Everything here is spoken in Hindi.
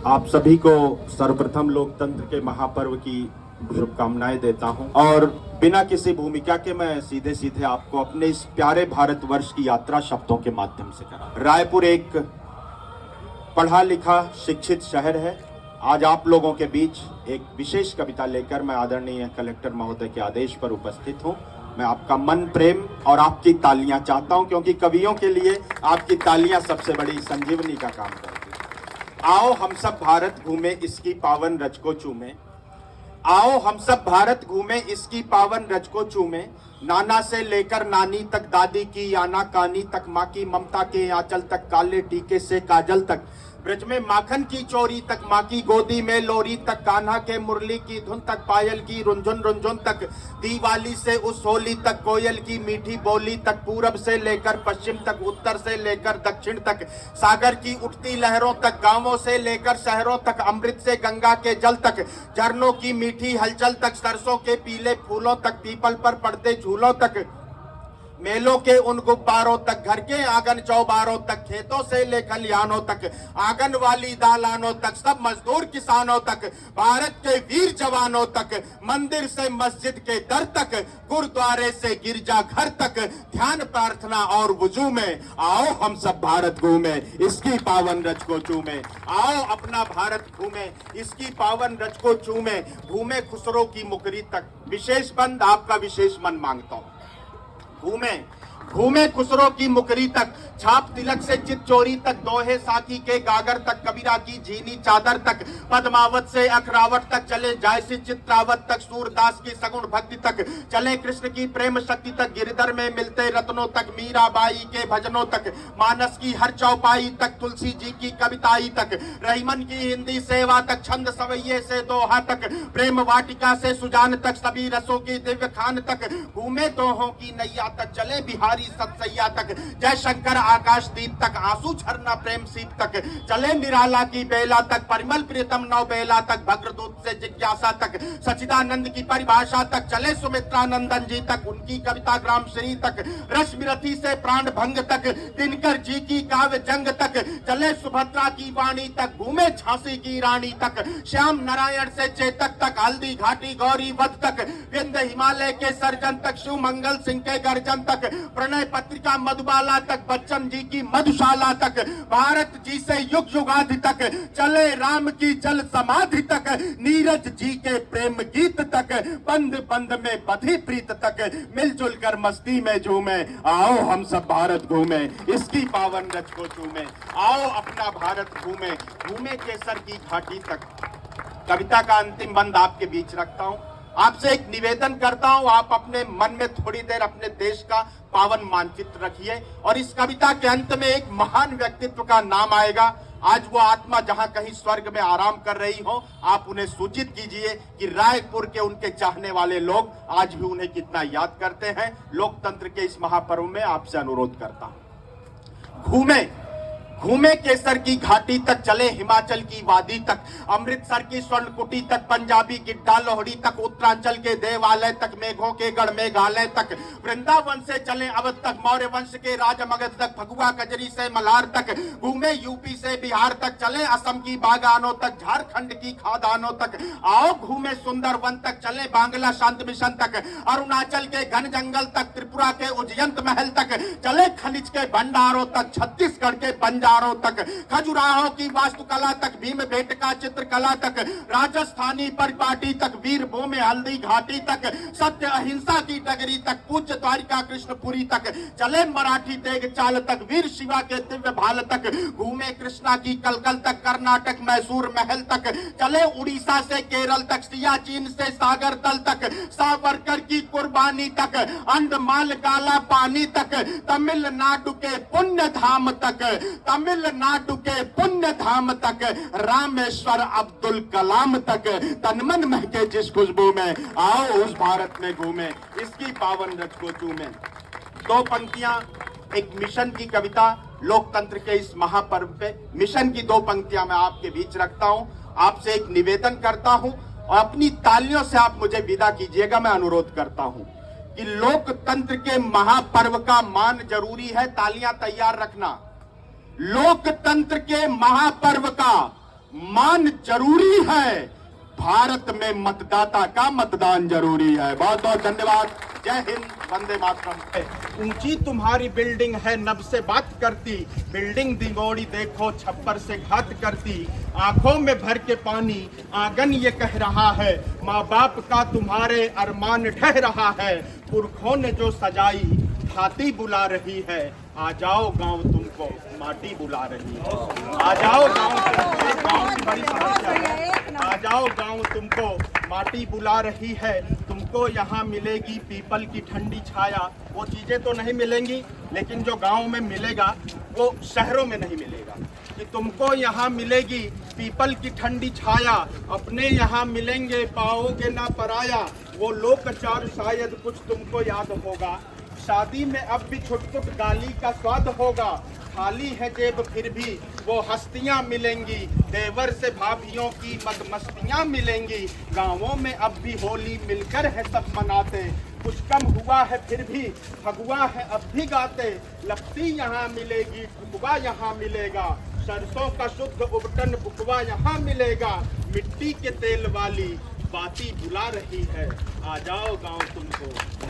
आप सभी को सर्वप्रथम लोकतंत्र के महापर्व की शुभकामनाएं देता हूं और बिना किसी भूमिका के मैं सीधे सीधे आपको अपने इस प्यारे भारतवर्ष की यात्रा शब्दों के माध्यम से करा। रायपुर एक पढ़ा लिखा शिक्षित शहर है। आज आप लोगों के बीच एक विशेष कविता लेकर मैं आदरणीय कलेक्टर महोदय के आदेश पर उपस्थित हूं। मैं आपका मन प्रेम और आपकी तालियां चाहता हूं, क्योंकि कवियों के लिए आपकी तालियां सबसे बड़ी संजीवनी का काम करती है। आओ हम सब भारत घूमे इसकी पावन रज को चूमे, आओ हम सब भारत घूमे इसकी पावन रज को चूमे। नाना से लेकर नानी तक, दादी की आना कानी तक, माँ की ममता के आंचल तक, काले टीके से काजल तक, ब्रज में माखन की चोरी तक, माँ की गोदी में लोरी तक, कान्हा के मुरली की धुन तक, पायल की रुंझुन रुंझुन तक, दिवाली से उस होली तक, कोयल की मीठी बोली तक, पूरब से लेकर पश्चिम तक, उत्तर से लेकर दक्षिण तक, सागर की उठती लहरों तक, गांवों से लेकर शहरों तक, अमृत से गंगा के जल तक, झरनों की मीठी हलचल तक, सरसों के पीले फूलों तक, पीपल पर पड़ते झूलों तक, मेलों के उन गुब्बारों तक, घर के आंगन चौबारों तक, खेतों से ले खलिहानों तक, आंगन वाली दालानों तक, सब मजदूर किसानों तक, भारत के वीर जवानों तक, मंदिर से मस्जिद के दर तक, गुरुद्वारे से गिरजा घर तक, ध्यान प्रार्थना और वुजू में आओ हम सब भारत घूमे इसकी पावन रज को चूमे। आओ अपना भारत घूमे इसकी पावन रज को चूमे, घूमे खुसरो की मुकरी तक। विशेष बंद आपका विशेष मन मांगता हूं। घूमे घूमे खुसरो की मुकरी तक, छाप तिलक से चित चोरी तक, दोहे साकी के गागर तक, कबीरा की झीनी चादर तक, पद्मावत से अखरावट तक, चले जायसी चित्रावत तक, सूरदास की सगुण भक्ति तक, चले कृष्ण की प्रेम शक्ति तक, गिरधर में मिलते रत्नों तक, मीराबाई के भजनों तक, मानस की हर चौपाई तक, तुलसी जी की कविताई तक, रहीमन की हिंदी सेवा तक, छंद सवैये से दोहा तक, प्रेम वाटिका से सुजान तक, सभी रसों की दिव्य खान तक, घूमे दोहों की नैया तक, चले बिहारी सतसैया तक, जय शंकर आकाशदीप तक, आंसू झरना प्रेम सीप तक, चले निराला की बेला तक, परिमल प्रियतम नौ बेला तक, भद्रदूत से जिज्ञासा तक, सचिदानंद की परिभाषा तक, चले सुमित्रानंदन जी तक, उनकी कविता ग्राम श्री तक, रश्मिरथी से प्राण भंग तक, दिनकर जी की काव्य जंग तक, चले सुभद्रा की वाणी तक, घूमे झांसी की रानी तक, श्याम नारायण से चेतक तक, हल्दी घाटी गौरी वध तक, विंध्य हिमालय के सर्जन तक, शिव मंगल सिंह के गर्जन तक, प्रणय पत्रिका मधुबाला तक, बच्चन जी की मधुशाला तक, भारत जी से युग युगाधि तक, चले राम की जल समाधि तक, नीरज जी के प्रेम गीत तक, बंद बंद में बधी प्रीत तक, मिलजुल कर मस्ती में झूमे। आओ हम सब भारत घूमे इसकी पावन रज को चूमे, आओ अपना भारत घूमे, घूमे केसर की घाटी तक। कविता का अंतिम बंद आपके बीच रखता हूं। आपसे एक निवेदन करता हूं, आप अपने मन में थोड़ी देर अपने देश का पावन मानचित्र रखिए और इस कविता के अंत में एक महान व्यक्तित्व का नाम आएगा। आज वो आत्मा जहां कहीं स्वर्ग में आराम कर रही हो, आप उन्हें सूचित कीजिए कि रायपुर के उनके चाहने वाले लोग आज भी उन्हें कितना याद करते हैं। लोकतंत्र के इस महापर्व में आपसे अनुरोध करता हूं। घूमे घूमे केसर की घाटी तक, चले हिमाचल की वादी तक, अमृतसर की स्वर्ण कुटी तक, पंजाबी गिड्डा लोहड़ी तक, उत्तरांचल के देवालय तक, मेघों के गढ़ मेघालय तक, वृंदावन से चले अवध तक, मौर्य वंश के राजमगध तक, फगुआ कजरी से मल्हार तक, घूमे यूपी से बिहार तक, चले असम की बागानों तक, झारखंड की खादानों तक, आओ घूमे सुंदरवन तक, चले बांग्ला शांति मिशन तक, अरुणाचल के घन जंगल तक, त्रिपुरा के उज्जयंत महल तक, चले खनिज के भंडारों तक, छत्तीसगढ़ के तक, खजुराहो की वास्तुकला तक, भीम बेटका चित्रकला तक, राजस्थानी परिपाटी तक, वीर भूमि हल्दी घाटी तक, सत्य अहिंसा की डगरी तक, पूज्य द्वारिका कृष्णपुरी तक, चले मराठी तेग चाल तक, वीर शिवा के दिव्य भाल तक, घूमे कृष्णा की कलकल तक, कर्नाटक मैसूर महल तक, चले उड़ीसा से केरल तक, सियाचिन से सागर तल तक, सावरकर की कुर्बानी तक, अंडमान काला पानी तक, तमिलनाडु के पुण्य धाम तक, तमिलनाडु के पुण्य धाम तक, रामेश्वर अब्दुल कलाम तक, तनमन महके जिस खुशबू में, आओ उस भारत में घूमे इसकी पावन रज को चूमे। दो पंक्तियां, एक मिशन की कविता लोकतंत्र के इस महापर्व पे, मिशन की दो पंक्तियां मैं आपके बीच रखता हूं। आपसे एक निवेदन करता हूं और अपनी तालियों से आप मुझे विदा कीजिएगा। मैं अनुरोध करता हूं कि लोकतंत्र के महापर्व का मान जरूरी है, तालियां तैयार रखना। लोकतंत्र के महापर्व का मान जरूरी है, भारत में मतदाता का मतदान जरूरी है। बहुत बहुत धन्यवाद। जय हिंद, वंदे मातरम। ऊंची तुम्हारी बिल्डिंग है, नब से बात करती, बिल्डिंग दिगोड़ी देखो छप्पर से घात करती, आंखों में भर के पानी आंगन ये कह रहा है, माँ बाप का तुम्हारे अरमान ढह रहा है, पुरखों ने जो सजाई हाथी बुला रही है, आ जाओ गांव तुमको माटी बुला रही है। आ जाओ गांव तुमको, गांव की बड़ी समस्या है, आ जाओ गांव तुमको माटी बुला रही है, तुमको यहाँ मिलेगी पीपल की ठंडी छाया। वो चीजें तो नहीं मिलेंगी, लेकिन जो गांव में मिलेगा वो शहरों में नहीं मिलेगा। कि तुमको यहाँ मिलेगी पीपल की ठंडी छाया, अपने यहाँ मिलेंगे पाओगे ना पराया, वो लोकचार शायद कुछ तुमको याद होगा, शादी में अब भी छुट-छुट गाली का स्वाद होगा, खाली है जेब फिर भी वो हस्तियां मिलेंगी, देवर से भाभियों की मदमस्तियां मिलेंगी, गांवों में अब भी होली मिलकर है सब मनाते, कुछ कम हुआ है फिर भी फगुआ है अब भी गाते, लपसी यहाँ मिलेगी फुगवा यहाँ मिलेगा, सरसों का शुद्ध उबटन बुकवा यहाँ मिलेगा, मिट्टी के तेल वाली बाती बुला रही है, आ जाओ गाँव तुमको